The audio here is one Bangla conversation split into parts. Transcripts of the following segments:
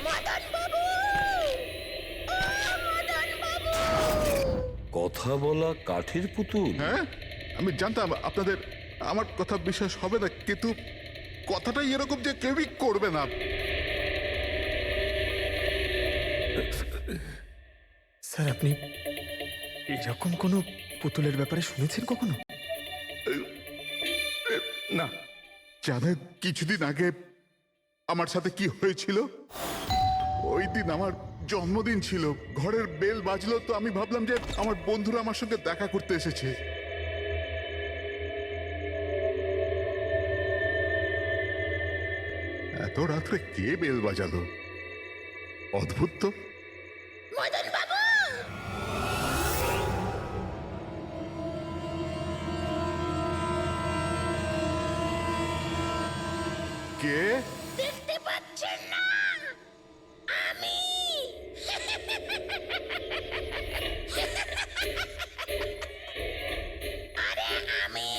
মদন বাবু, ও মদন বাবু। কথা বলা কাঠের পুতুল? হ্যাঁ, আমি জানতাম আপনাদের আমার কথা বিশ্বাস হবে না, কিন্তু কথাটাই এরকম যে কেউই করবে না। স্যার, আপনি এরকম কোনো পুতুলের ব্যাপারে শুনেছেন কখনো? না, জানেন কিছুদিন আগে আমার সাথে কি হয়েছিল? ওই দিন আমার জন্মদিন ছিল, ঘরের বেল বাজলো, তো আমি ভাবলাম যে আমার বন্ধুরা আমার সঙ্গে দেখা করতে এসেছে। এত রাত্রে কে বেল বাজালো? অদ্ভুত তো। মদন বাবু, কে? দেখতে পাচ্ছেন না? আমি। আরে আমি।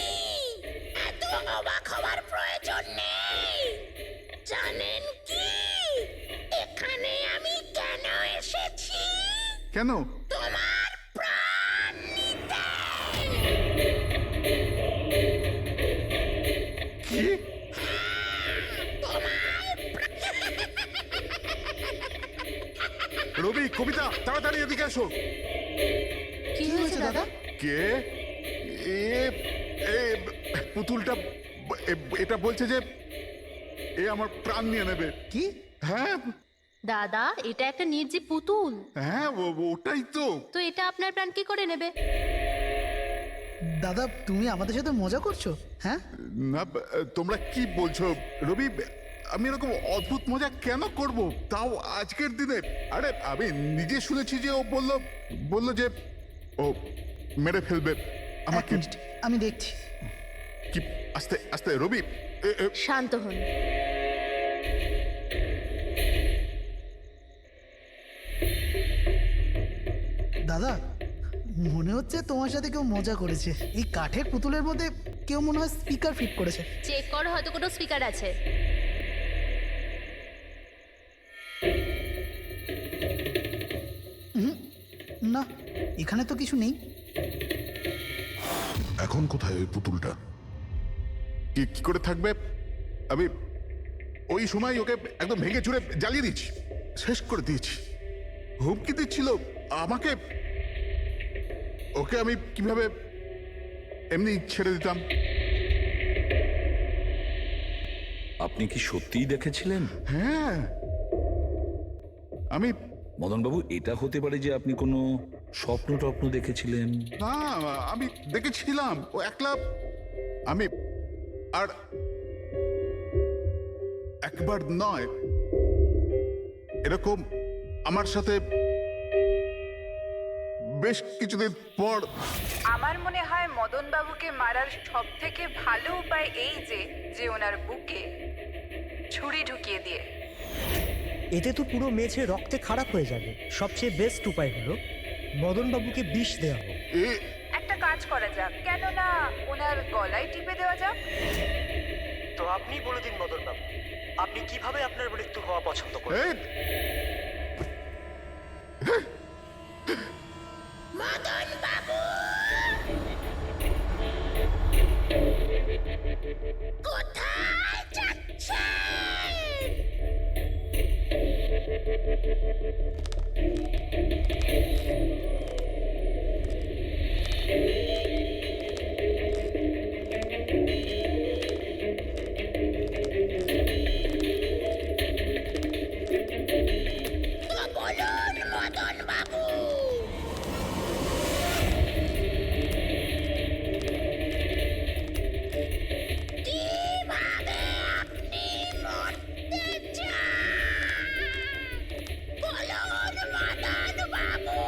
এত অবাক হওয়ার প্রয়োজন নেই। জানেন কি এখানে আমি কেন এসেছি? কেন? তোমার প্রাণ নিতে। কি? রবি, কবিতা, তাড়াতাড়ি এদিকে এসো। কি হয়েছে দাদা? কে? এ এ পুতুলটা এটা বলছে যে এ আমার প্রাণ নিয়ে নেবে। কি? হ্যাঁ দাদা, এটা একটা নির্জীব পুতুল। হ্যাঁ, ওটাই তো। তো এটা আপনার প্রাণ কি করে নেবে? দাদা, তুমি আমাদের সাথে মজা করছো? হ্যাঁ, না, তোমরা কি বলছো? রবি, আমি এরকম অদ্ভুত মজা কেন করব, তাও আজকের দিনে? আরে আমি নিজে শুনেছি যে ও বললো যে ও মেরে ফেলবে এক আমাকে। মিনিট, আমি দেখছি। কি? আস্তে আস্তে রবি। শান্ত হন। দাদা, মনে হচ্ছে তোমার সাথে কেউ মজা করেছে। এই কাঠের পুতুলের মধ্যে কেউ মনে হয় স্পিকার ফিট করেছে। চেক করো, হয়তো কোনো স্পিকার আছে। না, এখানে তো কিছু নেই। এখন কোথায় ওই পুতুলটা? কি করে থাকবে? আমি ওই সময় ওকে একদম ভেঙে চুরে জ্বালিয়ে দিচ্ছি, শেষ করে দিয়েছি। হুমকি দিচ্ছিল আমাকে। ওকে আমি কিভাবে এমনি ছেড়ে দিতাম? আপনি কি সত্যিই দেখেছিলেন? হ্যাঁ, আমি মদনবাবু, এটা হতে পারে যে আপনি কোনো স্বপ্ন টপ্ন দেখেছিলেন। না, আমি দেখেছিলাম ও একলা। আমি আর একবার নয়, এরকম আমার সাথে বেশ কিছুদিন পর। আমার মনে হয় মদন বাবুকে মারার সব থেকে ভালো উপায় এই যে ওনার বুকে ছুরি ঢুকিয়ে দিয়ে। এতে তো পুরো মেঝে রক্তে খারাপ হয়ে যাবে। সবচেয়ে বেস্ট উপায় হলো মদনবাবুকে বিষ দেওয়া হোক। একটা কাজ করা যাক, কেন না ওনার গলায় টিপে দেওয়া যাক। তো আপনি বলে দিন মদনবাবু, আপনি কিভাবে আপনার মৃত্যু হওয়া পছন্দ করেন? মদন বাবু, কোথায় যাচ্ছেন? তো বলুন মদন বাবু। কিভাবে আপনি মরতে চান? বলুন মদন বাবু।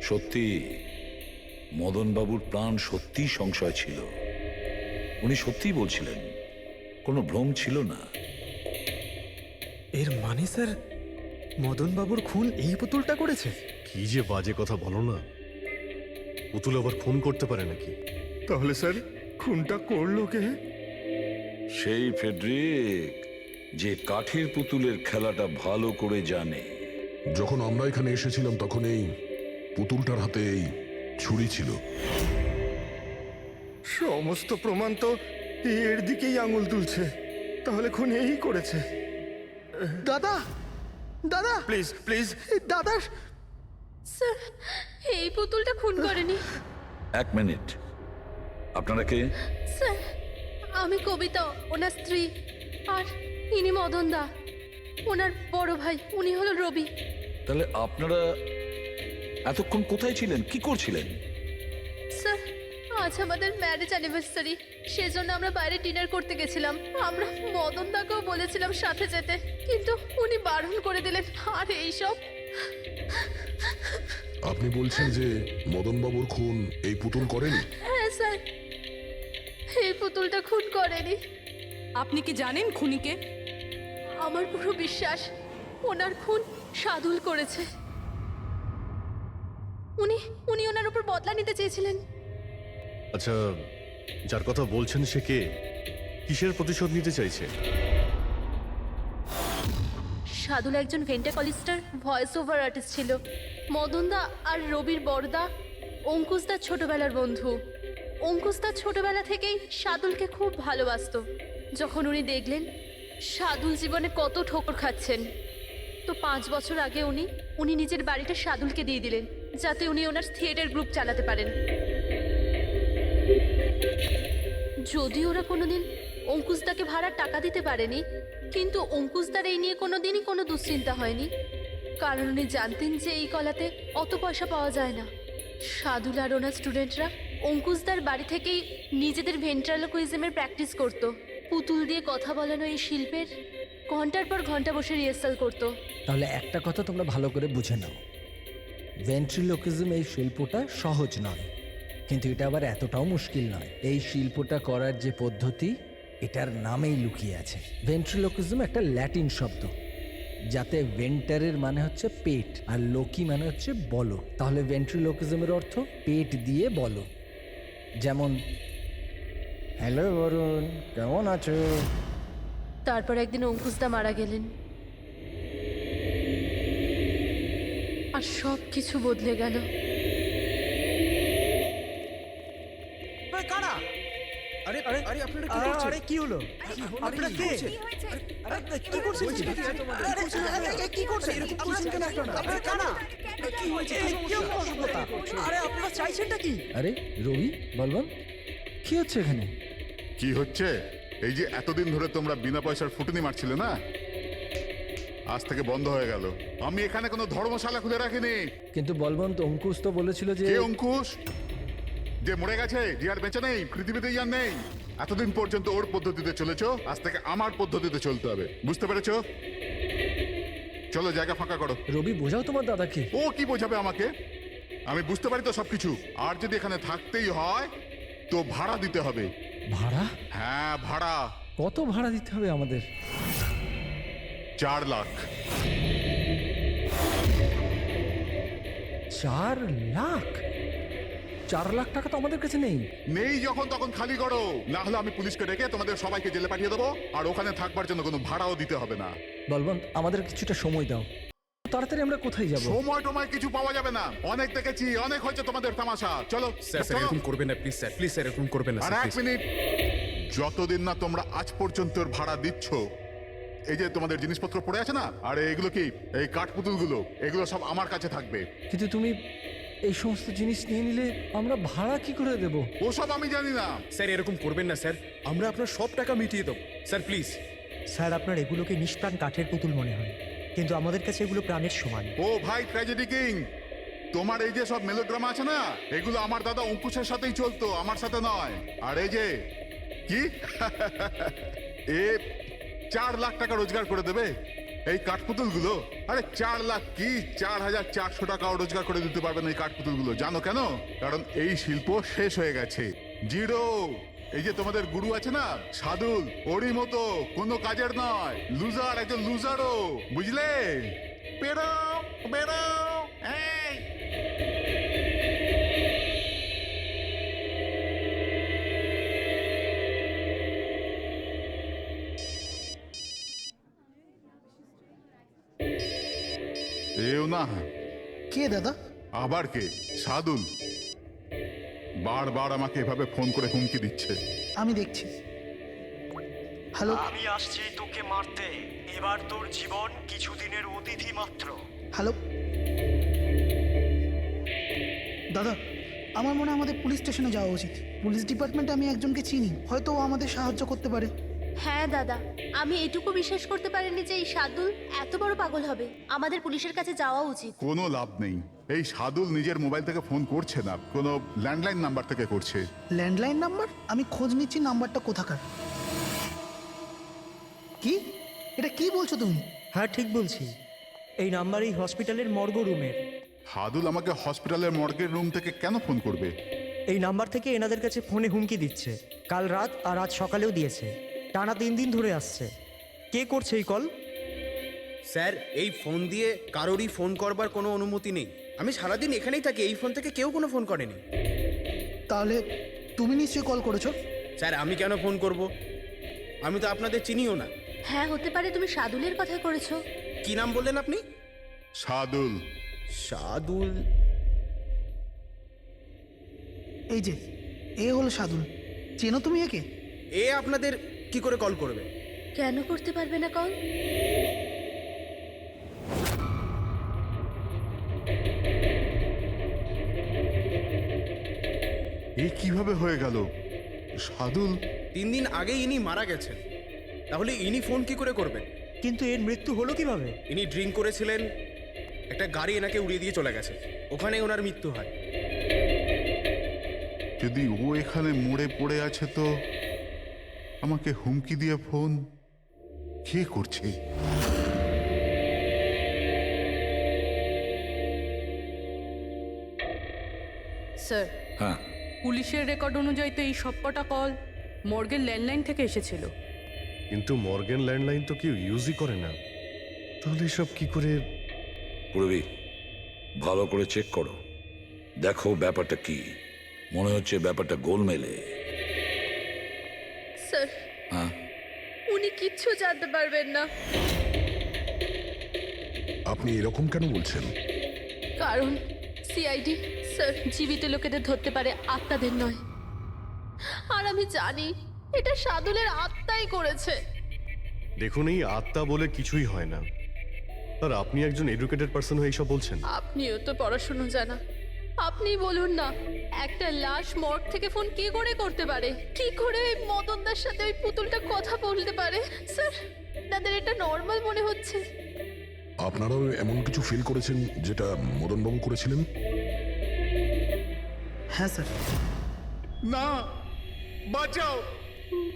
সত্যি মদনবাবুর প্রাণ সত্যিই সংশয় ছিল। উনি সত্যিই বলছিলেন, কোনো ভ্রম ছিল না। এর মানে স্যার মদন বাবুর খুন এই পুতুলটা করেছে? কি যে বাজে কথা বলো না, পুতুল আবার খুন করতে পারে নাকি? তাহলে স্যার খুনটা করলো কে? সেই ফেডরিক যে কাঠের পুতুলের খেলাটা ভালো করে জানে। যখন আমরা এখানে এসেছিলাম তখন এই পুতুলটার হাতে এই ছুরি ছিল। সমস্ত প্রমাণ তো এর দিকেই আঙুল তুলছে। তাহলে খুন এই করেছে। দাদা দাদা প্লিজ প্লিজ দাদা স্যার এই পুতুলটা খুন করেনি। এক মিনিট, আপনারা কে? স্যার আমি কবিতা, ওনার স্ত্রী, আর ইনি মদন দা, ওনার বড় ভাই। উনি হলো রবি। তাহলে আপনারা এতক্ষণ কোথায় ছিলেন, কি করছিলেন? স্যার আজ আমাদের ম্যারেজ অ্যানিভার্সারি, সেজন্য আমরা বাইরে ডিনার করতে গেছিলাম। আমরা মদন দাকেও বলেছিলাম সাথে যেতে, কিন্তু উনি বারণ করে দিলেন। আর এইসব আপনি বলছেন যে মদনবাবুর খুন এই পুতুল করেনি? হ্যাঁ স্যার, এই পুতুলটা খুন করেনি। আপনি কি জানেন খুনিকে? আমার পুরো বিশ্বাস ওনার খুন সাদুল করেছে। উনি উনি ওনার উপর বদলা নিতে চেয়েছিলেন। আচ্ছা, যার কথা বলছেন সে কে? কিসের প্রতিশোধ নিতে চাইছে? সাদুল একজন ভেন্টাকলিস্টার ভয়েস ওভার আর্টিস্ট ছিল। মদনদা আর রবির বড়দা অঙ্কুশদার ছোটবেলার বন্ধু। অঙ্কুশদা ছোটবেলা থেকেই সাদুলকে খুব ভালোবাসতো। যখন উনি দেখলেন সাদুল জীবনে কত ঠোকর খাচ্ছেন, তো 5 বছর আগে উনি নিজের বাড়িটা সাদুলকে দিয়ে দিলেন, যাতে উনি ওনার থিয়েটার গ্রুপ চালাতে পারেন। যদি ওরা কোনোদিন অঙ্কুশদাকে ভাড়ার টাকা দিতে পারেনি, কিন্তু অঙ্কুশদার এই নিয়ে কোনোদিনই কোনো দুশ্চিন্তা হয়নি, কারণ উনি জানতেন যে এই কলাতে অত পয়সা পাওয়া যায় না। সাদুল আর ওনার স্টুডেন্টরা অঙ্কুশদার বাড়ি থেকেই নিজেদের ভেন্ট্রালোকুইজমের প্র্যাকটিস করত। পুতুল দিয়ে কথা বলানো এই শিল্পের ঘন্টার পর ঘন্টা বসে রিহার্সাল করতো। তাহলে একটা কথা তোমরা ভালো করে বুঝে নাও, ভেন্ট্রিলোকিজম এই শিল্পটা সহজ নয়, কিন্তু এটা আবার এতটাও মুশকিল নয়। এই শিল্পটা করার যে পদ্ধতি, এটার নামেই লুকিয়ে আছে। ভেন্ট্রিলোকিজম একটা ল্যাটিন শব্দ, যাতে ভেন্টারের মানে হচ্ছে পেট আর লোকি মানে হচ্ছে বলো। তাহলে ভেন্ট্রিলোকিজমের অর্থ পেট দিয়ে বলো। যেমন, হ্যালো বরুণ, কেমন আছো? তারপর একদিন অঙ্কুশদা মারা গেলেন, আর সব কিছু বদলে গেল। কারা? আরে আরে আরে আপনারা কি আরে করছেন? আরে কি হলো? আপনারা কে? আরে কি করছেন? কি করছেন? এরকম করছেন কেন আপনারা? আপনারা কারা? কি হয়েছে? এই কি অসভ্যতা? আরে আপনারা চাইছেনটা কি? আরে রবি, বলবান, কি হচ্ছে এখানে? কি হচ্ছে? এই যে এতদিন ধরে তোমরা বিনা পয়সার ফুটুনি মারছিলে না, আজ থেকে বন্ধ হয়ে গেল। আমি এখানে কোনো ধর্মশালা খুলে রাখিনি। কিন্তু বলবন্ত, অঙ্কুশ তো বলেছিল যে কে অঙ্কুশ? যে মরে গেছে, যে আর বেঁচে নেই, পৃথিবীতে আর নেই। এতদিন পর্যন্ত ওর পদ্ধতিতে চলেছো, আজ থেকে আমার পদ্ধতিতে চলতে হবে। বুঝতে পেরেছো? চলো জায়গা ফাঁকা করো। রবি, বোঝাও তোমার দাদাকে। ও কি বোঝাবে আমাকে? আমি বুঝতে পারি তো সবকিছু। আর যদি এখানে থাকতেই হয় তো ভাড়া দিতে হবে। ভাড়া? হ্যাঁ, ভাড়া। কত ভাড়া দিতে হবে আমাদের? 4 লাখ। 4 লাখ? 4 লাখ টাকা তো আমাদের কাছে নেই। নেই যখন তখন খালি করো, না হলে আমি পুলিশকে ডেকে তোমাদের সবাইকে জেলে পাঠিয়ে দেবো, আর ওখানে থাকবার জন্য কোনো ভাড়াও দিতে হবে না। বলবন্ত, আমাদের কিছুটা সময় দাও। তাড়াতাড়ি আমরা কোথায় যাব? সময় টময় কিছু পাওয়া যাবে না। অনেক দেখেছি, অনেক হয়েছে তোমাদের তামাশা। চলো স্যার স্যার, চলো। এরকম করবেন না প্লিজ স্যার, প্লিজ স্যার, এরকম করবেন না আর স্যার, 1 মিনিট, যতদিন না তোমরা আজ পর্যন্ত ওর ভাড়া দিচ্ছ, এই যে তোমাদের জিনিসপত্র পড়ে আছে না, আর এগুলো কি, এই কাঠপুতুলগুলো, এগুলো সব আমার কাছে থাকবে। কিন্তু তুমি এই সমস্ত জিনিস নিয়ে নিলে আমরা ভাড়া কি করে দেব? ওসব আমি জানি না। স্যার এরকম করবেন না স্যার, আমরা আপনার সব টাকা মিটিয়ে দেবো স্যার, প্লিজ। স্যার আপনার এগুলোকে নিষ্প্রাণ কাঠের পুতুল মনে হয়, কিন্তু আমাদের কাছে এগুলো প্রাণের সমান। ও ভাই ট্র্যাজেডি কিং, তোমার এই যে সব মেলোড্রামা আছে না, এগুলো আমার দাদা অঙ্কুশের সাথেই চলতো, আমার সাথে নয়। আর এই যে কি এ 4 লাখ টাকা রোজগার করে দেবে, এই কাঠপুতুলগুলো, আরে 4 লাখ কি 4,400 টাকাও রোজগার করে দিতে পারবেন এই কাঠপুতুলগুলো। জানো কেন? কারণ এই শিল্প শেষ হয়ে গেছে, জিরো। এই যে তোমাদের গুরু আছে না সাদুল, ওরই মতো কোনো কাজের নয়, লুজার, একজন লুজারও, বুঝলে? বেরো বেরো এই। এও না, কে দাদা? আবার কে? সাদুল বারবার আমাকে এভাবে ফোন করে হুমকি দিচ্ছে। আমি দেখছি। হ্যালো। আমি আসছি তোকে মারতে। এবার তোর জীবন কিছুদিনের অতিথি মাত্র। হ্যালো দাদা, আমার মনে হয় আমাদের পুলিশ স্টেশনে যাওয়া উচিত। পুলিশ ডিপার্টমেন্টে আমি একজনকে চিনি, হয়তো ও আমাদের সাহায্য করতে পারে। হ্যাঁ দাদা, আমি এটুকু বিশ্বাস করতে পারিনি যে এই সাদুল এত বড় পাগল হবে। আমাদের পুলিশের কাছে যাওয়া উচিত। কোনো লাভ নেই, এই সাদুল নিজের মোবাইল থেকে ফোন করছে না, কোনো ল্যান্ডলাইন নাম্বার থেকে করছে। Landline number? আমি খোঁজ নিচ্ছি নাম্বারটা কোথাকার। কি? এটা কি বলছো তুমি? হ্যাঁ ঠিক বলছি, এই নাম্বার এই হসপিটালের মর্গ রুমের। সাদুল আমাকে হসপিটালের মর্গের রুম থেকে কেন ফোন করবে? এই নাম্বার থেকে এনাদের কাছে ফোনে হুমকি দিচ্ছে, কাল রাত আর আজ সকালেও দিয়েছে, টানা 3 দিন ধরে আসছে। কে করছে এই কল? স্যার, এই ফোন দিয়ে কারোরই ফোন করবার কোনো অনুমতি নেই। আমি সারাদিন এখানেই থাকি, এই ফোন থেকে কেউ কোনো ফোন করেনি। তাহলে তুমি নিশ্চয়ই কল করেছো? স্যার, আমি কেন ফোন করব? আমি তো আপনাদের চিনিও না। হ্যাঁ, হতে পারে তুমি সাদুলের কথা করেছো। কি নাম বললেন আপনি? সাদুল। সাদুল? এই যে এ হলো সাদুল, চেনো তুমি একে? এ আপনাদের কি করে কল করবে? কেন করতে পারবে না কল? এ কিভাবে হয়ে গেল? সাদুল 3 দিন আগে ইনি মারা গেছেন, তাহলে ইনি ফোন কি করে করবেন? কিন্তু এর মৃত্যু হলো কিভাবে? ইনি ড্রিঙ্ক করেছিলেন, একটা গাড়ি এনাকে উড়িয়ে দিয়ে চলে গেছে, ওখানে ওনার মৃত্যু হয়। যদি ও এখানে মরে পড়ে আছে, তো আমাকে হুমকি দিয়ে ফোন কে করছে? স্যার, হ্যাঁ, পুলিশের রেকর্ড অনুযায়ী তো এই সবকটা কল মর্গের ল্যান্ডলাইন থেকে এসেছিল। কিন্তু মর্গেন ল্যান্ডলাইন তো কেউ ইউজই করে না, তাহলে সব কি করে? পুরবি ভালো করে চেক করো, দেখো ব্যাপারটা কি। মনে হচ্ছে ব্যাপারটা গোলমেলে। স্যার, হ্যাঁ, উনি কিচ্ছু জানতে পারবেন না। আপনি এরকম কেন বলছেন? কারণ সিআইডি স্যার জীবিত লোকেদের ধরতে পারে, আত্মাদের নয়। আর আমি জানি এটা সাদুলের আত্মাই করেছে। দেখুন, এই আত্মা বলে কিছুই হয় না। আর আপনি একজন এডুকেটেড পার্সন হয়ে এইসব বলছেন? আপনিও তো পড়াশুনো জানা, আপনি বলুন না, একটা লাশ মর্গ থেকে ফোন কি করে করতে পারে? কি করে ওই মদনদার সাথে ওই পুতুলটা কথা বলতে পারে? স্যার, তাদের এটা নর্মাল মনে হচ্ছে। আপনারাও এমন কিছু ফিল করেছেন যেটা মদনবাবু করেছিলেন? হ্যাঁ স্যার। না, বাঁচাও,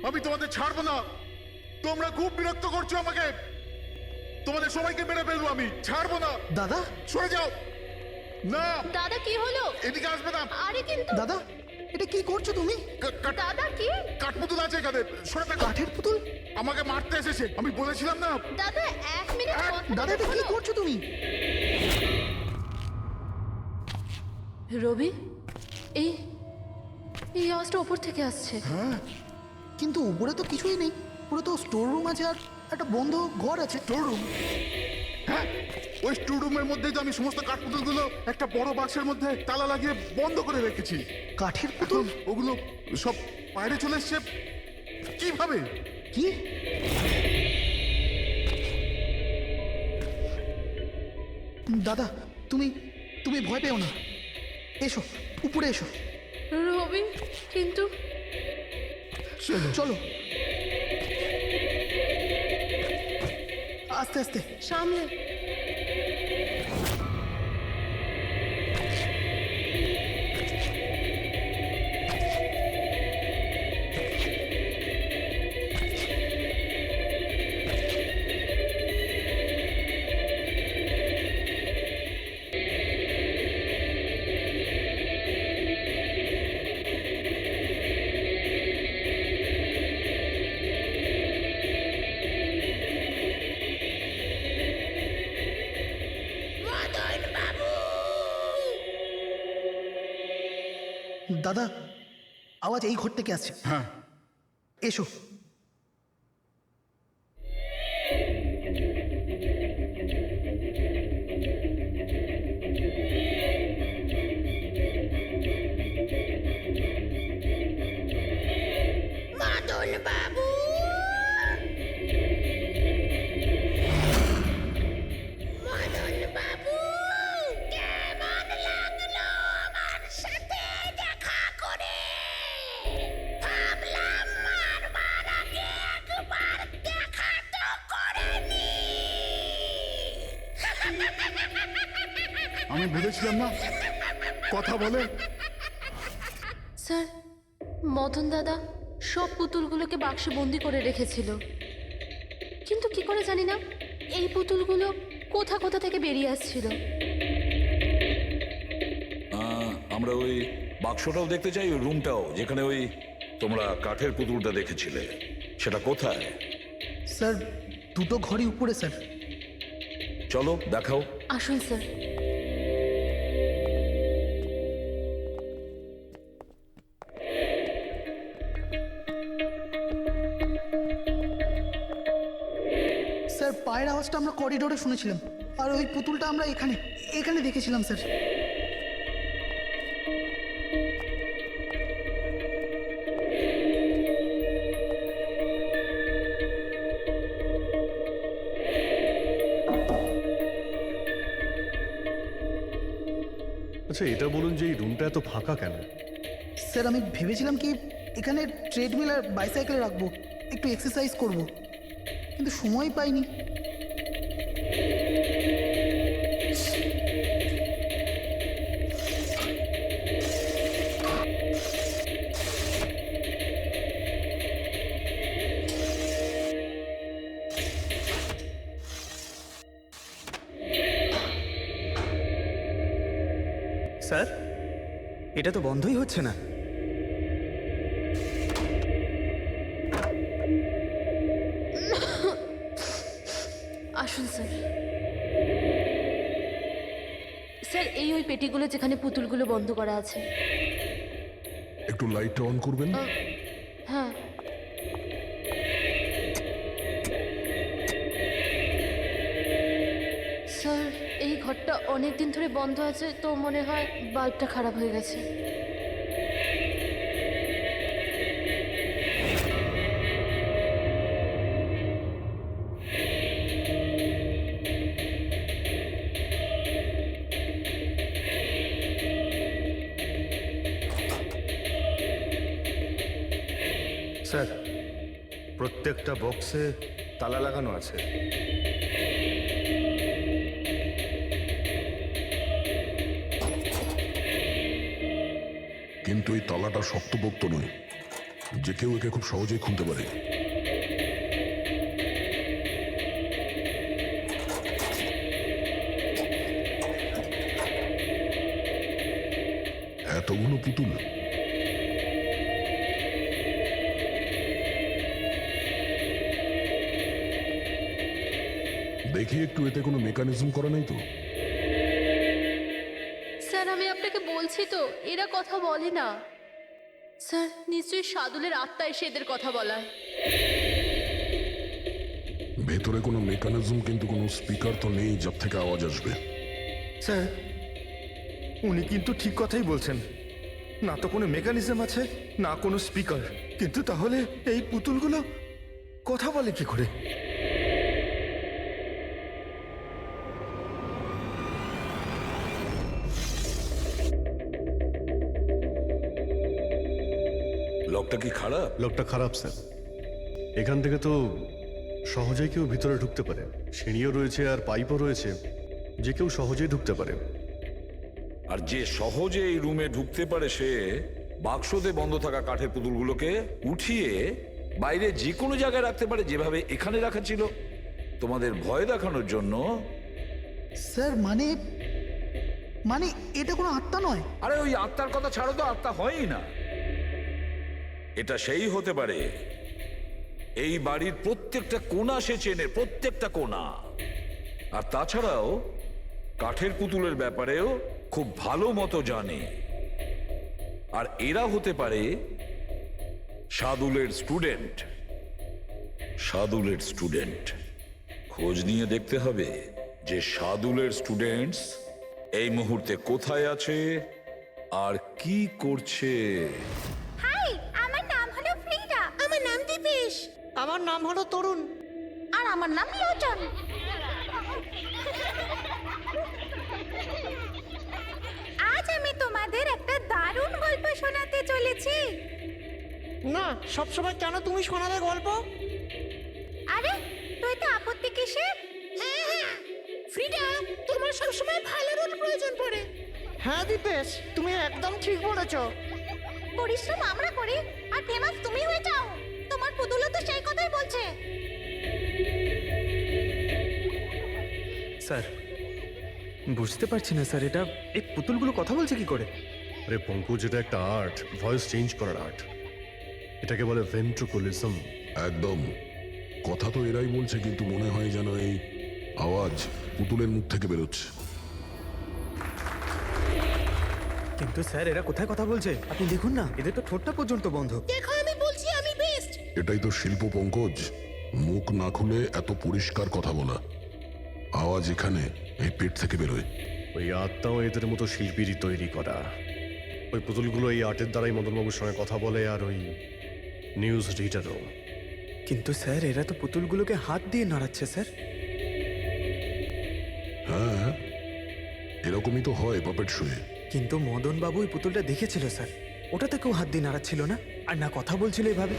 আমি তোমাদের ছাড়বো না। তোমরা খুব বিরক্ত করছো আমাকে, তোমাদের সবাইকে মেরে ফেলবো আমি, ছাড়বো না। দাদা সরে যাও। না দাদা, কি হলো? এদিকে আসবে না। আরে কিন্তু দাদা, এটা কি করছো তুমি? দাদা, কি? কাঠপুতুল আছে এখানে, সরে থাকো। কাঠের পুতুল? আমাকে মারতে এসেছে, আমি বলেছিলাম না। দাদা, 1 মিনিট দাদা, এটা কি করছো তুমি? রবি, এই এই আওয়াজটা ওপর থেকে আসছে। হ্যাঁ, কিন্তু উপরে তো কিছুই নেই, পুরো তো স্টোর রুম আছে আর একটা বন্ধ ঘর আছে। Store room? হ্যাঁ, ওই স্টোর রুমের মধ্যেই তো আমি সমস্ত কাঠপুতুলগুলো একটা বড় বাক্সের মধ্যে তালা লাগিয়ে বন্ধ করে রেখেছি। কাঠের পুতুল? ওগুলো সব বাইরে চলে এসছে কিভাবে? কি? দাদা, তুমি তুমি ভয় পেও না, এসো উপরে এসো। রবি, কিন্তু চলো আস্তে আস্তে সামলে। দাদা আওয়াজ এই ঘর থেকে আসছে। হ্যাঁ এসো। মদন বাবু, মদন বাবু, কেমন লাগলো আমার সাথে দেখা করে? ভাবলাম মারবার আগে একবার দেখা তো করে নি। আমি ভেবেছিলাম না কথা বলে। স্যার, মদন দাদা সব পুতুলগুলোকে বাক্সে বন্দি করে রেখেছিল, কিন্তু কি করে জানি না এই পুতুলগুলো কোথা কোথা থেকে বেরিয়ে আসছিল। আমরা ওই বাক্সটাও দেখতে চাই, ওই রুমটাও যেখানে ওই তোমরা কাঠের পুতুলটা দেখেছিলে, সেটা কোথায়? স্যার দুটো ঘরই উপরে স্যার। চলো দেখাও। আসুন স্যার। স্যার পায়ের আওয়াজটা আমরা করিডোরে শুনেছিলাম, আর ওই পুতুলটা আমরা এখানে এখানে দেখেছিলাম স্যার। আচ্ছা এটা বলুন যে এই রুমটা এত ফাঁকা কেন? স্যার আমি ভেবেছিলাম কি এখানে ট্রেডমিল আর বাইসাইকেল রাখবো, একটু এক্সারসাইজ করব, কিন্তু সময় পাইনি। স্যার এটা তো বন্ধই হচ্ছে না। আসুন স্যার। স্যার এই ওই পেটিগুলো যেখানে পুতুলগুলো বন্ধ করা আছে। একটু লাইটটা অন করবেন? হ্যাঁ। স্যার এই ঘরটা অনেক দিন ধরে বন্ধ আছে, তো মনে হয় বাল্বটা খারাপ হয়ে গেছে। স্যার প্রত্যেকটা বক্সে তালা লাগানো আছে। কিন্তু এই তালাটা শক্তপোক্ত নয়, যে কেউ একে খুব সহজেই খুলতে পারে। এতগুলো পুতুল, দেখি একটু এতে কোনো মেকানিজম করা নেই তো? স্যার আমি আপনাকে বলছি তো, এরা কথা বলে না। স্যার নিশ্চয়ই সাদুলের আত্মা এসে এদের কথা বলায়। ভেতরে কোনো মেকানিজম কিন্তু কোনো স্পিকার তো নেই যার থেকে আওয়াজ আসবে। স্যার উনি কিন্তু ঠিক কথাই বলছেন, না তো কোনো মেকানিজম আছে না কোনো স্পিকার, কিন্তু তাহলে এই পুতুলগুলো কথা বলে কি করে? লকটা কি খারাপ? লকটা খারাপ স্যার। এখান থেকে তো সহজেই কেউ ভিতরে ঢুকতে পারে, সিঁড়িও রয়েছে আর পাইপও রয়েছে, যে কেউ সহজেই ঢুকতে পারে। আর যে সহজে এই রুমে ঢুকতে পারে সে বাক্সতে বন্ধ থাকা কাঠের পুতুলগুলোকে উঠিয়ে বাইরে যে কোনো জায়গায় রাখতে পারে, যেভাবে এখানে রাখা ছিল তোমাদের ভয় দেখানোর জন্য। স্যার মানে মানে এটা কোনো আত্মা নয়? আরে ওই আত্মার কথা ছাড়ো তো, আত্মা হয়ই না। এটা সেই হতে পারে এই বাড়ির প্রত্যেকটা কোণা সে চেনে, প্রত্যেকটা কোণা। আর তাছাড়াও কাঠের পুতুলের ব্যাপারেও খুব ভালো মতো জানে। আর এরা হতে পারে শাদুলের স্টুডেন্ট। শাদুলের স্টুডেন্ট। খোঁজ নিয়ে দেখতে হবে যে শাদুলের স্টুডেন্টস এই মুহূর্তে কোথায় আছে আর কি করছে। হাই, আমার নাম হলো ফ্রিডা। আমার নাম দীপেশ। আমার নাম হলো তরুণ। আর আমার নাম লোচন। আজ আমি তোমাদের একটা দারুণ গল্প শোনাতে চলেছি। না, সবসময় কেন তুমি শোনাবে গল্প? আরে তুই তো আপত্তি কিসের? হ্যাঁ, ফ্রিডা, তোমার সবসময় ভালো রোল প্রয়োজন পড়ে। হ্যাঁ দীপেশ, তুমি একদম ঠিক বলেছ। পরিশ্রম আমরা করি আর ফেমাস তুমি হয়ে যাও। তোমার পুতুলও তো সেই কথাই বলছে। স্যার, বুঝতে পারছি না স্যার, এটা এই পুতুলগুলো কথা বলছে কি করে? আরে পঙ্কজ, এটা একটা আর্ট, ভয়েস চেঞ্জ করার আর্ট। এটাকে বলে ভেন্ট্রিকুলিজম। একদম। কথা তো এরাই বলছে, কিন্তু মনে হয় যেন এই আওয়াজ পুতুলের মুখ থেকে বেরোচ্ছে। কিন্তু স্যার, এরা কোথায় কথা বলছে? আপনি দেখুন না, এদের তো ঠোঁটটা পর্যন্ত বন্ধ। দেখো, আমি বলছি আমি বেস্ট। এটাই তো শিল্প পঙ্কজ, মুখ না খুলে এত পরিষ্কার কথা বলা। আওয়াজ এখানে এই পেট থেকে বেরোয়। ওই আর্টটাও এদের মতো শিল্পীরই তৈরি করা। ওই পুতুলগুলো এই আর্টের দ্বারাই মদনবাবুর সঙ্গে কথা বলে, আর ওই নিউজ রিডারও। কিন্তু স্যার, এরা তো পুতুলগুলোকে হাত দিয়ে নাড়াচ্ছে স্যার। হ্যাঁ, এরকমই তো হয় পাপেট শোয়ে। কিন্তু মদন বাবু ওই পুতুলটা দেখেছিল স্যার, ওটাতে কেউ হাত দিয়ে নাড়াচ্ছিল না, আর না কথা বলছিল এভাবে।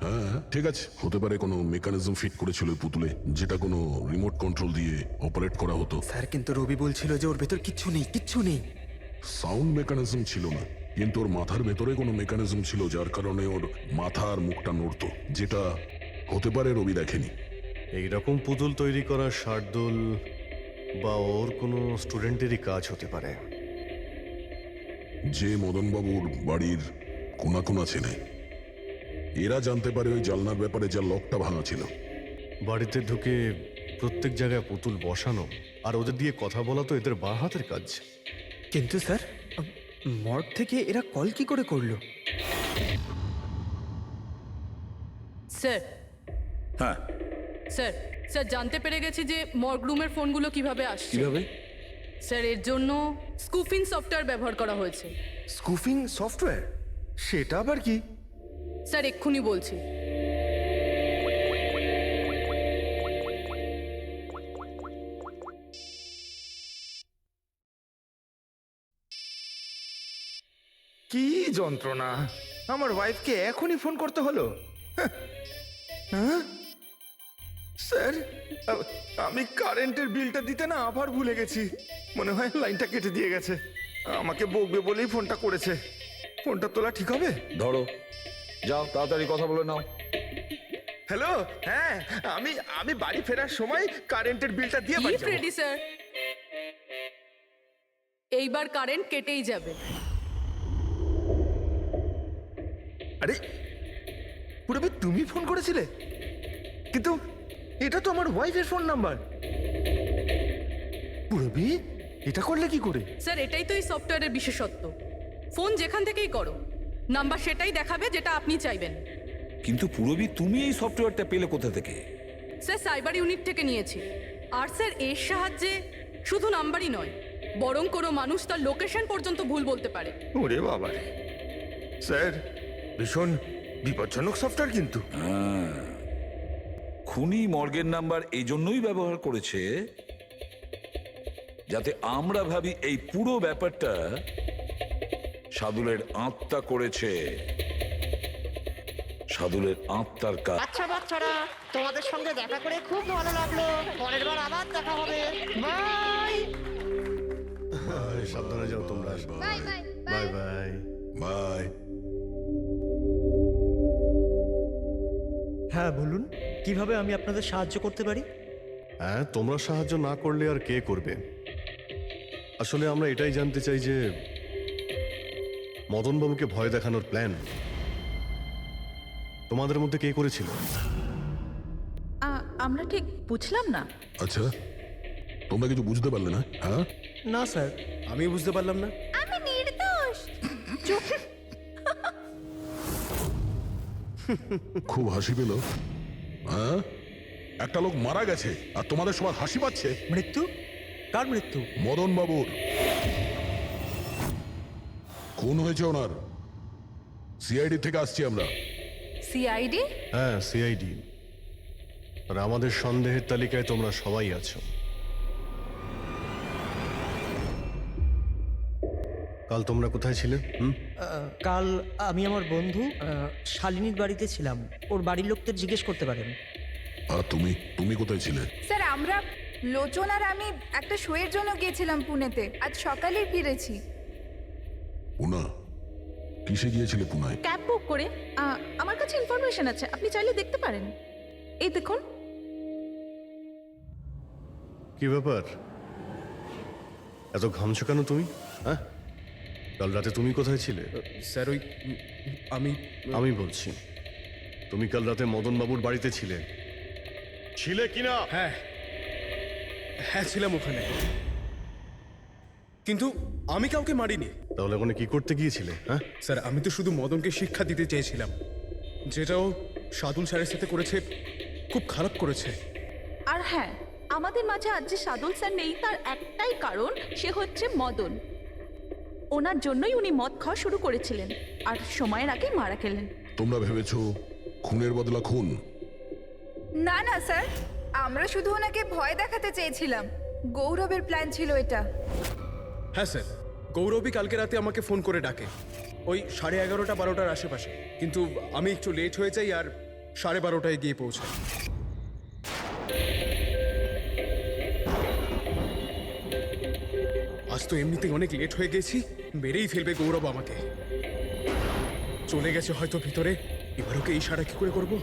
হ্যাঁ ঠিক আছে, হতে পারে কোনো মেকানিজম ফিট করেছিল ওই পুতুলে, যেটা কোনো রিমোট কন্ট্রোল দিয়ে অপারেট করা হতো। স্যার, কিন্তু রবি বলছিল যে ওর ভেতর কিচ্ছু নেই, কিচ্ছু নেই। সাউন্ড মেকানিজম ছিল না, কিন্তু ওর মাথার ভেতরে কোনো মেকানিজম ছিল, যার কারণে ওর মাথা আর মুখটা নড়তো, যেটা হতে পারে রবি দেখেনি। এইরকম পুতুল তৈরি করা শার্দুল বা ওর কোনো স্টুডেন্টেরই কাজ হতে পারে, যে মদনবাবুর বাড়ির কোনা কোনা চেনে। এরা জানতে পারে ওই জানলার ব্যাপারে, যার লকটা ভাঙা ছিল। বাড়িতে ঢুকে প্রত্যেক জায়গায় পুতুল বসানো আর ওদের দিয়ে কথা বলা তো এদের বাঁ হাতের কাজ। কিন্তু স্যার, মর্গ থেকে এরা কল কি করে করলো? স্যার, হ্যাঁ, স্যার, স্যার, জানতে পেরে গেছি যে মর্গ রুমের ফোনগুলো কিভাবে আসছে। কিভাবে? স্যার, এর জন্য স্কুফিং সফটওয়্যার ব্যবহার করা হয়েছে। স্কুফিং সফটওয়্যার? সেটা আবার কি? স্যার, এক্ষুনি বলছি। কি যন্ত্রণা! আমার ওয়াইফকে এখনই ফোন করতে হলো। হ্যাঁ স্যার, আমি কারেন্টের বিলটা দিতে না আবার ভুলে গেছি। মনে হয় লাইনটা কেটে দিয়ে গেছে। আমাকে বকবে বলেই ফোনটা করেছে। ফোনটা তোলা ঠিক হবে? ধরো, যাও তাড়াতাড়ি কথা বলে নাও। হ্যালো, হ্যাঁ, আমি বাড়ি ফেরার সময় কারেন্টের বিলটা দিয়ে বাড়ি যাবো। রেডি স্যার, এইবার কারেন্ট কেটেই যাবে। আরে পুরবি, তুমি ফোন করেছিলে? কিন্তু এটা তো আমার ওয়াইফের ফোন নাম্বার। পুরবি, এটা করলে কি করে? স্যার, এটাই তো এই সফটওয়্যারের বিশেষত্ব। ফোন যেখান থেকেই করো, নাম্বার সেটাই দেখাবে যেটা আপনি চাইবেন। কিন্তু পুরবি, তুমি এই সফটওয়্যারটা পেলে কোথা থেকে? স্যার, সাইবার ইউনিট থেকে নিয়েছি। আর স্যার, এর সাহায্যে শুধু নাম্বারই নয়, বরং কোনো মানুষ তার লোকেশন পর্যন্ত ভুল বলতে পারে। ওরে বাবা রে! স্যার, ভীষণ বিপজ্জনক সফটওয়্যার কিন্তু। খুনি মর্গের নাম্বার এই জন্যই ব্যবহার করেছে যাতে আমরা ভাবি এই পুরো ব্যাপারটা সাদুলের আত্মা করেছে। সাদুলের আত্মার কাজ। আচ্ছা বাচ্চারা, তোমাদের সঙ্গে দেখা করে খুব ভালো লাগলো। পরের বার আবার দেখা হবে। বাই। সাবধানে যাও তোমরা। Bye bye bye bye bye. হ্যাঁ বলুন, কিভাবে আমি আপনাদের সাহায্য করতে পারি? হ্যাঁ, তোমরা সাহায্য না করলে আর কে করবে? আসলে আমরা এটাই জানতে চাই যে মদনবাবুকে ভয় দেখানোর প্ল্যান তোমাদের মধ্যে কে করেছিল? আমরা ঠিক বুঝলাম না। আচ্ছা, তোমরা কিছু বুঝতে পারলে না? হ্যাঁ, না স্যার, আমি বুঝতে পারলাম না। আমি নির্দোষ। খুব হাসি পেল, হ্যাঁ? একটা লোক মারা গেছে আর তোমাদের সবার হাসি পাচ্ছে। মৃত্যু? কার মৃত্যু? মদন বাবুর খুন হয়েছে ওনার। সিআইডি থেকে আসছি আমরা। সিআইডি? হ্যাঁ, সিআইডি। আর আমাদের সন্দেহের তালিকায় তোমরা সবাই আছো। কাল তোমরা কোথায় ছিলে? কাল আমি আমার বন্ধু শালিনীর বাড়িতে ছিলাম। ওর বাড়ির লোকদের জিজ্ঞেস করতে পারেন। আর তুমি তুমি কোথায় ছিলে? স্যার আমরা লোচন আর আমি একটা শোয়ের জন্য গিয়েছিলাম পুনেতে, আজ সকালেই ফিরেছি। পুনা? কিসে গিয়েছিলে পুনায়? ক্যাব বুক করে আমার কাছে ইনফরমেশন আছে, আপনি চাইলে দেখতে পারেন। এই দেখুন। কি ব্যাপার, এত ঘামছো কেন তুমি? হ্যাঁ, কাল রাতে তুমি কোথায় ছিলে? স্যার ওই আমি বলছি, তুমি কাল রাতে মদন বাবুর বাড়িতে ছিলে কিনা? হ্যাঁ হ্যাঁ ছিলাম ওখানে, কিন্তু আমি কাউকে মারিনি। তাহলে ওখানে কি করতে গিয়েছিলে? হ্যাঁ স্যার আমি তো শুধু মদনকে শিক্ষা দিতে চেয়েছিলাম, যেটাও সাদুল স্যারের সাথে করেছে, খুব খারাপ করেছে। আর হ্যাঁ, আমাদের মাঝে আজ যে সাদুল স্যার নেই তার একটাই কারণ, সে হচ্ছে মদন। ওনার জন্যই উনি মদ খাওয়া শুরু করেছিলেন আর সময়ের আগে মারা গেলেন। তোমরা ভেবেছো খুনের বদলা খুন? না না স্যার, আমরা শুধু ওনাকে ভয় দেখাতে চেয়েছিলাম। গৌরবের প্ল্যান ছিল এটা। হ্যাঁ স্যার, গৌরবই কালকে রাতে আমাকে ফোন করে ডাকে, ওই 11:30 12টার আশেপাশে, কিন্তু আমি একটু লেট হয়ে যাই আর 12:30টায় গিয়ে পৌঁছাই। আজ তো এমনিতেই অনেক লেট হয়ে গেছি, মেরেই ফেলবে গৌরব আমাকে। চলে গেছে হয়তো ভিতরে, এবার ওকে ইশারা কি করে করবো?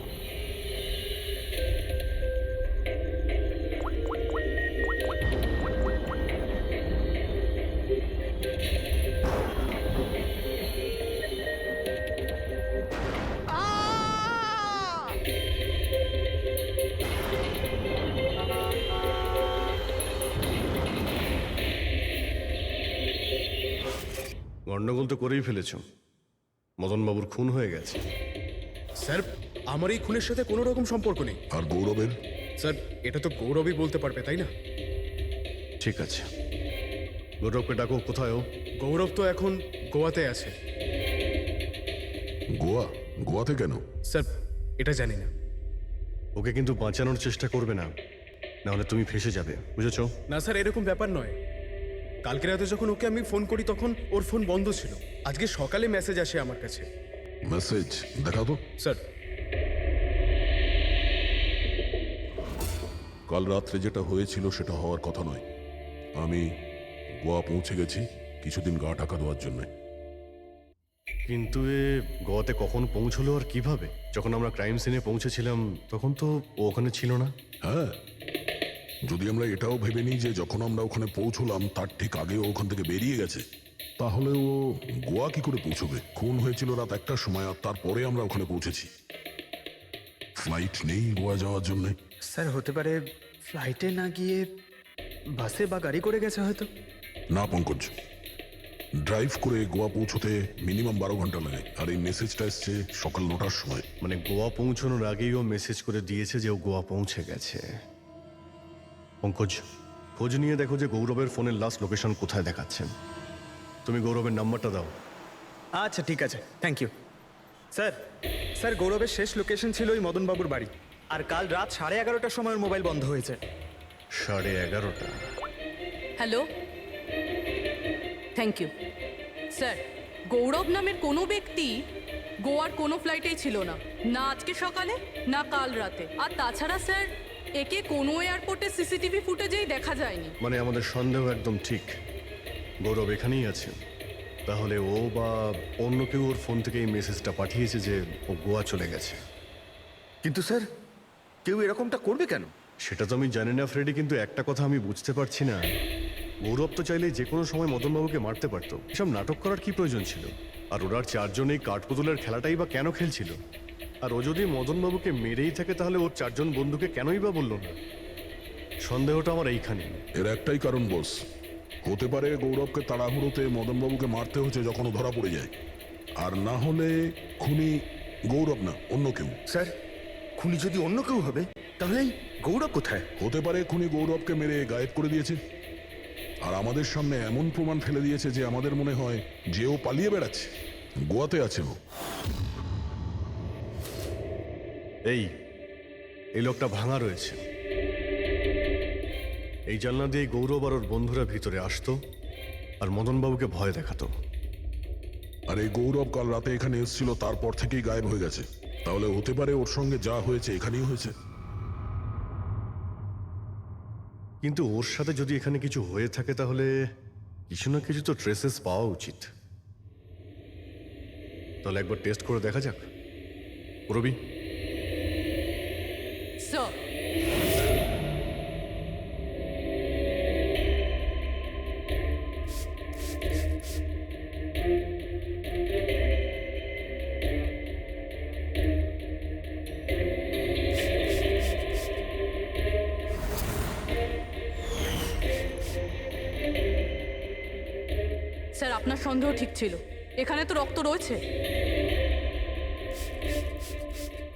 গন্ডগোল তো করেই ফেলেছ, মদনবাবুর খুন হয়ে গেছে। স্যার আমার এই খুনের সাথে কোনো রকম সম্পর্ক নেই। আর গৌরবের? স্যার এটা তো গৌরবই বলতে পারবে, তাই না? ঠিক আছে, গৌরবকে ডাকো। কোথায় ও? গৌরব তো এখন গোয়াতে আছে। গোয়া? গোয়াতে কেন? স্যার এটা জানি না। ওকে কিন্তু বাঁচানোর চেষ্টা করবে না, নাহলে তুমি ফেসে যাবে, বুঝেছো? না স্যার, এরকম ব্যাপার নয়। কালকে রাতে যখন ওকে আমি ফোন করি তখন ওর ফোন বন্ধ ছিল। আজকে সকালে মেসেজ আসে আমার কাছে। মেসেজ দেখাও তো। স্যার কাল রাত্রে যেটা হয়েছিল সেটা হওয়ার কথা নয়। আমি গোয়া পৌঁছে গেছি কিছুদিন গা ঢাকা দেওয়ার জন্য। কিন্তু এ গোয়াতে কখন পৌঁছলো আর কিভাবে? যখন আমরা ক্রাইম সিনে পৌঁছেছিলাম তখন তো ও ওখানে ছিল না। হ্যাঁ, যদি আমরা এটাও ভেবে নিই যে যখন আমরা ওখানে পৌঁছলাম তার ঠিক আগে ও ওখান থেকে বেরিয়ে গেছে, তাহলে ও গোয়া কি করে পৌঁছবে? খুন হয়েছিল রাত 1টার সময় আর তারপরে আমরা ওখানে পৌঁছেছি। ফ্লাইট নেই গোয়া যাওয়ার জন্য। স্যার হতে পারে ফ্লাইটে না গিয়ে বাসে বা গাড়ি করে গেছে হয়তো। না পঙ্কজ, ড্রাইভ করে গোয়া পৌঁছতে মিনিমাম 12 ঘন্টা লাগে, আর এই মেসেজটা এসছে সকাল 9টার সময়। মানে গোয়া পৌঁছানোর আগেই ও মেসেজ করে দিয়েছে যে ও গোয়া পৌঁছে গেছে। পঙ্কজ, খোঁজ নিয়ে দেখো যে গৌরবের ফোনের লাস্ট লোকেশন কোথায় দেখাচ্ছে। তুমি গৌরবের নাম্বারটা দাও। আচ্ছা ঠিক আছে, থ্যাংক ইউ। স্যার স্যার গৌরবের শেষ লোকেশন ছিল ওই মদনবাবুর বাড়ি, আর কাল রাত 11:30টার সময় ওর মোবাইল বন্ধ হয়েছে। 11:30? Hello, thank you sir. Gaurav নামের কোনো ব্যক্তি গোয়ার কোনো ফ্লাইটেই ছিল না, না আজকে সকালে না কাল রাতে। আর তাছাড়া স্যার একে কোনো এয়ারপোর্টে সিসিটিভি ফুটেজেই দেখা যায়নি। মানে আমাদের সন্দেহ একদম ঠিক, গৌরব এখানেই আছে। তাহলে ও বা অন্য কেউ ওর ফোন থেকে এই মেসেজটা পাঠিয়েছে যে ও গোয়া চলে গেছে। কিন্তু স্যার, কেউ এরকমটা করবে কেন? সেটা তো আমি জানি না ফ্রেডি, কিন্তু একটা কথা আমি বুঝতে পারছি না, গৌরব তো চাইলে যে কোনো সময় মদনবাবুকে মারতে পারতো। এসব নাটক করার কি প্রয়োজন ছিল? আর ওরা 4 জন এই কাঠপুতুলের খেলাটাই বা কেন খেলছিল? আর ও যদি মদনবাবুকে মেরেই থাকে তাহলে ওর 4 জন বন্ধুকে কেনই বা বললো না? সন্দেহটা আমার এইখানে। এর একটাই কারণ বস, হতে পারে গৌরবকে তাড়াহুড়োতে মদনবাবুকে মারতে হচ্ছে যখন ও ধরা পড়ে যায়, আর না হলে খুনি গৌরব না, অন্য কেউ। স্যার, খুনি যদি অন্য কেউ হবে তাহলে এই গৌরব কোথায়? হতে পারে খুনি গৌরবকে মেরে গায়েব করে দিয়েছে, আর আমাদের সামনে এমন প্রমাণ ফেলে দিয়েছে যে আমাদের মনে হয় যে ও পালিয়ে বেড়াচ্ছে, গোয়াতে আছে ও। এই লোকটা ভাঙা রয়েছে। এই জানলা দিয়ে গৌরব আর ওর বন্ধুরা ভিতরে আসতো আর মদনবাবুকে ভয় দেখাতো। আর এই গৌরব কাল রাতে এখানে এসেছিল, তারপর থেকেই গায়েব হয়ে গেছে। তাহলে হতে পারে ওর সঙ্গে যা হয়েছে এখানেই হয়েছে। কিন্তু ওর সাথে যদি এখানে কিছু হয়ে থাকে তাহলে কিছু না কিছু তো ট্রেসেস পাওয়া উচিত। তাহলে একবার টেস্ট করে দেখা যাক। রবি, স্যার, স্যার আপনার সন্দেহ ঠিক ছিল, এখানে তো রক্ত রয়েছে।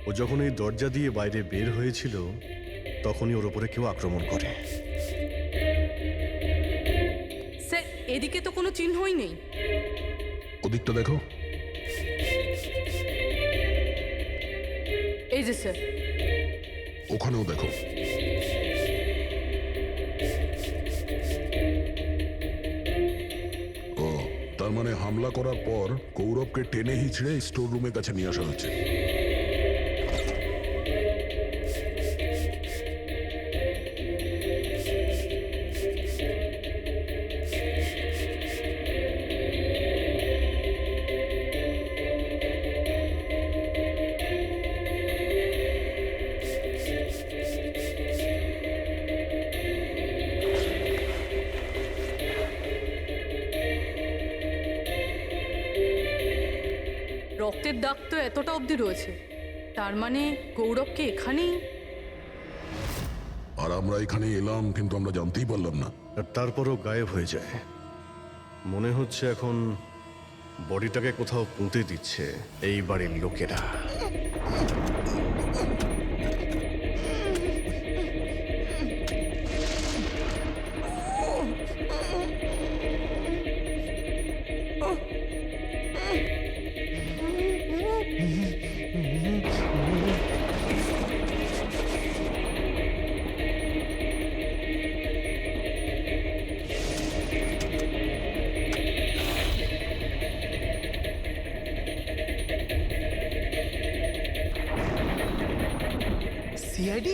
ও যখন এই দরজা দিয়ে বাইরে বের হয়েছিল তখনই ওর উপরে কেউ আক্রমণ করে। স্যার এদিকে তো কোনো চিহ্নই নেই। ওদিকটা দেখো। এই যে স্যার, ওখানেও দেখো। ও, তার মানে হামলা করার পর গৌরবকে টেনে হিচড়ে স্টোর রুমের কাছে নিয়ে আসা হয়েছে। রক্তের দাগ তো এতটা অবধি রয়েছে, তার মানে গৌরবকে এখানেই। আর আমরা এখানে এলাম কিন্তু আমরা জানতেই পারলাম না। আর তারপরও গায়েব হয়ে যায়। মনে হচ্ছে এখন বডিটাকে কোথাও পুঁতে দিচ্ছে এই বাড়ির লোকেরা। সিআইডি?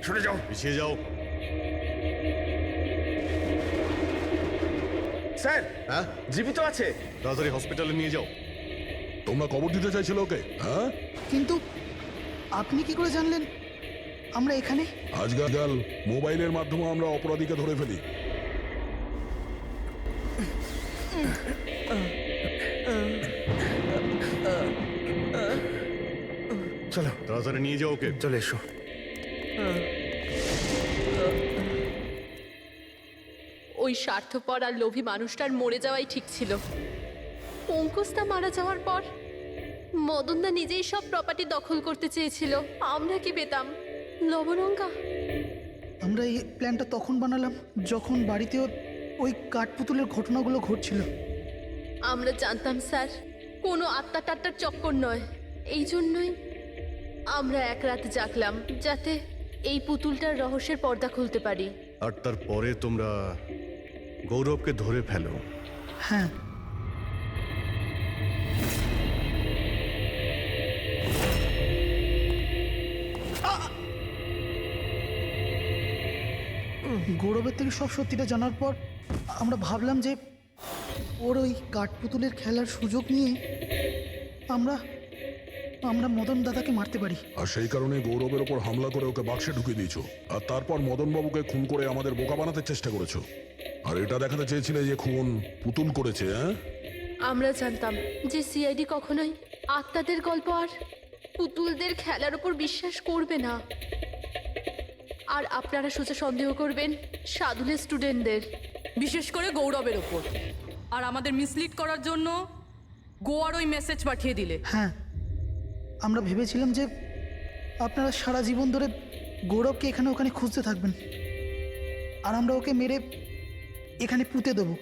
সরে যাও, পিছিয়ে যাও। স্যার। হ্যাঁ, জীবিত আছে। তাড়াতাড়ি হসপিটালে নিয়ে যাও। তোমরা কবর দিতে চাইছিল ওকে? হ্যাঁ, কিন্তু আপনি কি করে জানলেন আমরা এখানে? আজকাল মোবাইলের মাধ্যমে আমরা অপরাধীকে ধরে ফেলি। চলো তাড়াতাড়ি নিয়ে যাও ওকে। চলে এসো। ওই স্বার্থপর আর লোভী মানুষটার মরে যাওয়াই ঠিক ছিল। অঙ্কুশদা মারা যাওয়ার পর মদনদা নিজেই সব প্রপার্টি দখল করতে চেয়েছিল। আমরা কি পেতাম? লবণঙ্কা। আমরা এই প্ল্যানটা তখন বানালাম যখন বাড়িতেও ওই কাঠপুতুলের ঘটনাগুলো ঘটছিল। আমরা জানতাম স্যার কোনো আত্মা টাত্মার চক্কর নয়। এই জন্যই আমরা এক রাত জাগলাম যাতে এই পুতুলটার রহস্যের পর্দা খুলতে পারি। আর তারপরে তোমরা গৌরবকে ধরে ফেলো। হ্যাঁ, গৌরবের থেকে সব সত্যিটা জানার পর আমরা ভাবলাম যে ওর ওই কাঠপুতুলের খেলার সুযোগ নিয়ে আমরা মদন দাদাকে মারতে পারি। আর সেই কারণে গৌরবের ওপর হামলা করে ওকে বাক্সে ঢুকিয়ে দিয়েছো, আর তারপর মদনবাবুকে খুন করে আমাদের বোকা বানাতে চেষ্টা করেছো। আর এটা দেখাতে চেয়েছিলে যে খুন পুতুল করেছে। হ্যাঁ, আমরা জানতাম যে সিআইডি কখনোই আত্মাদের গল্প আর পুতুলদের খেলার উপর বিশ্বাস করবে না। আর আপনারা সোজা সন্দেহ করবেন সাধুলের স্টুডেন্টদের, বিশেষ করে গৌরবের ওপর। আর আমাদের মিসলিড করার জন্য গোয়ার ওই মেসেজ পাঠিয়ে দিলে। হ্যাঁ, আমরা ভেবেছিলাম যে আপনারা সারা জীবন ধরে গৌরবকে এখানে ওখানে খুঁজতে থাকবেন, আর আমরা ওকে মেরে এখানে পুঁতে দেবো।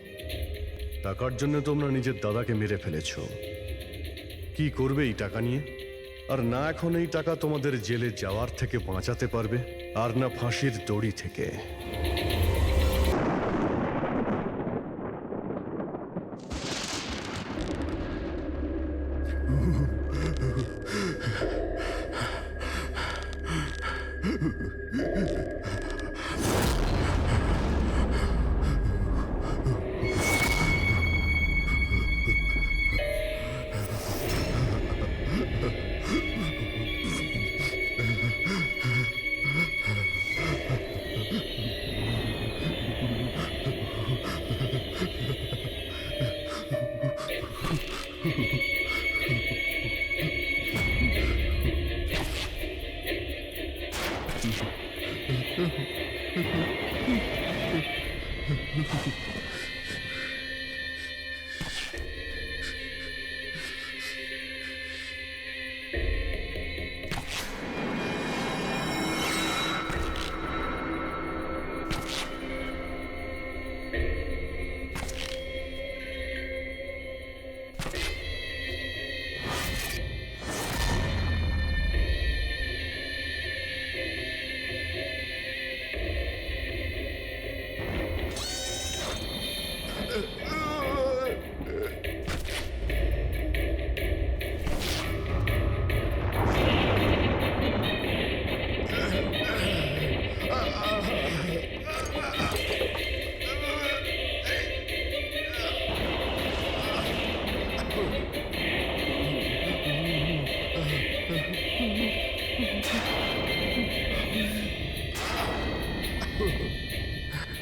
টাকার জন্য তোমরা নিজের দাদাকে মেরে ফেলেছো। কি করবে এই টাকা নিয়ে? আর না এখন এই টাকা তোমাদের জেলে যাওয়ার থেকে বাঁচাতে পারবে, আর না ফাঁসির দড়ি থেকে।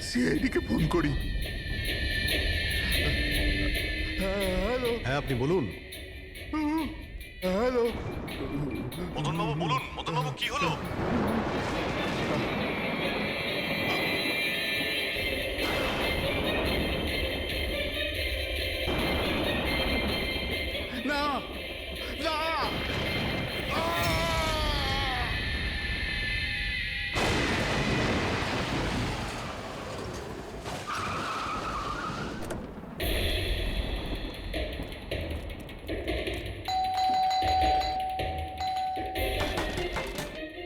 সিআইডিকে ফোন করি। হ্যালো। হ্যাঁ, আপনি বলুন। হ্যালো। মদনবাবু বলুন। মদনবাবু, কি হলো? না না,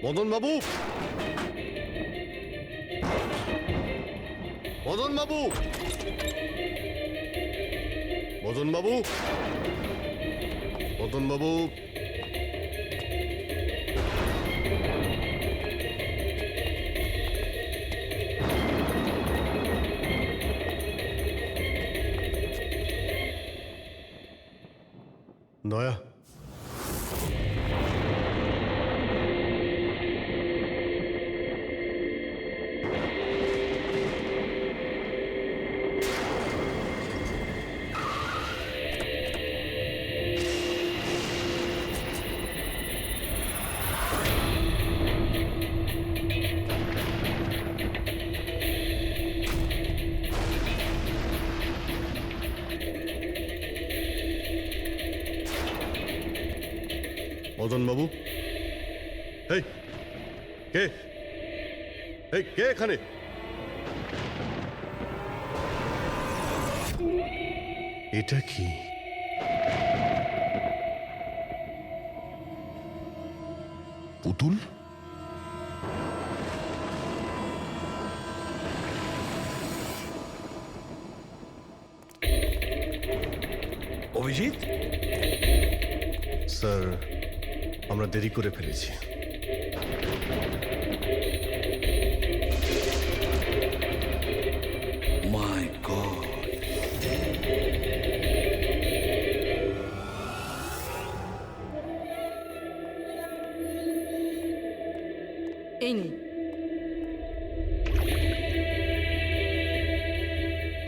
মদনবাবু, মদনবাবু, মদনবাবু, মদনবাবু, দয়া। মদনবাবু, এই কে? এই কে এখানে? এটা কি? পুতুল? অভিজিৎ, স্যার, আমরা দেরি করে ফেলেছি। মাই গড! এই নিন।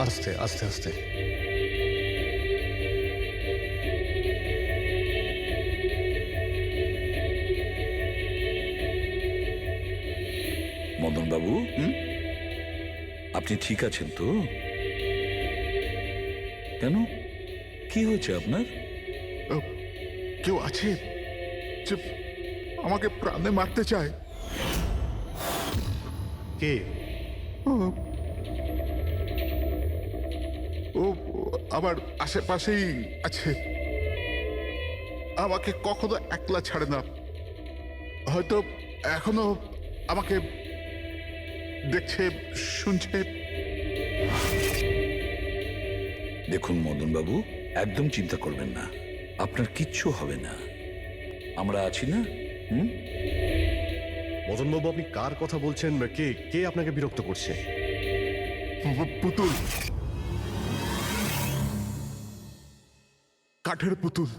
আস্তে আস্তে আস্তে। মদন বাবু, আপনি ঠিক আছেন তো? কেন কি হয়েছে আপনার? কেউ আছে যে আমাকে প্রাণে মারতে চায়? কে? ও আমার আশেপাশেই আছে, আমাকে কখনো একলা ছাড়ে না। হয়তো এখনো আমাকে দেখছে, শুনছে। দেখুন মদনবাবু, একদম চিন্তা করবেন না, আপনার কিচ্ছু হবে না, আমরা আছি না? মদনবাবু, আপনি কার কথা বলছেন? কে কে আপনাকে বিরক্ত করছে? পুতুল, কাঠের পুতুল।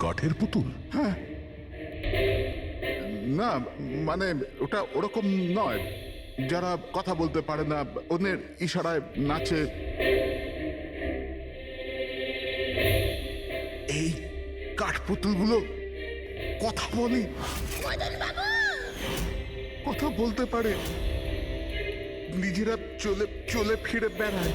কাঠের পুতুল? হ্যাঁ, না মানে ওটা ওরকম নয়, যারা কথা বলতে পারে না, অন্যের ইশারায় নাচে। এই কাঠপুতুলগুলো কথা বলে, কথা বলতে পারে, নিজেরা চলে চলে ফিরে বেড়ায়।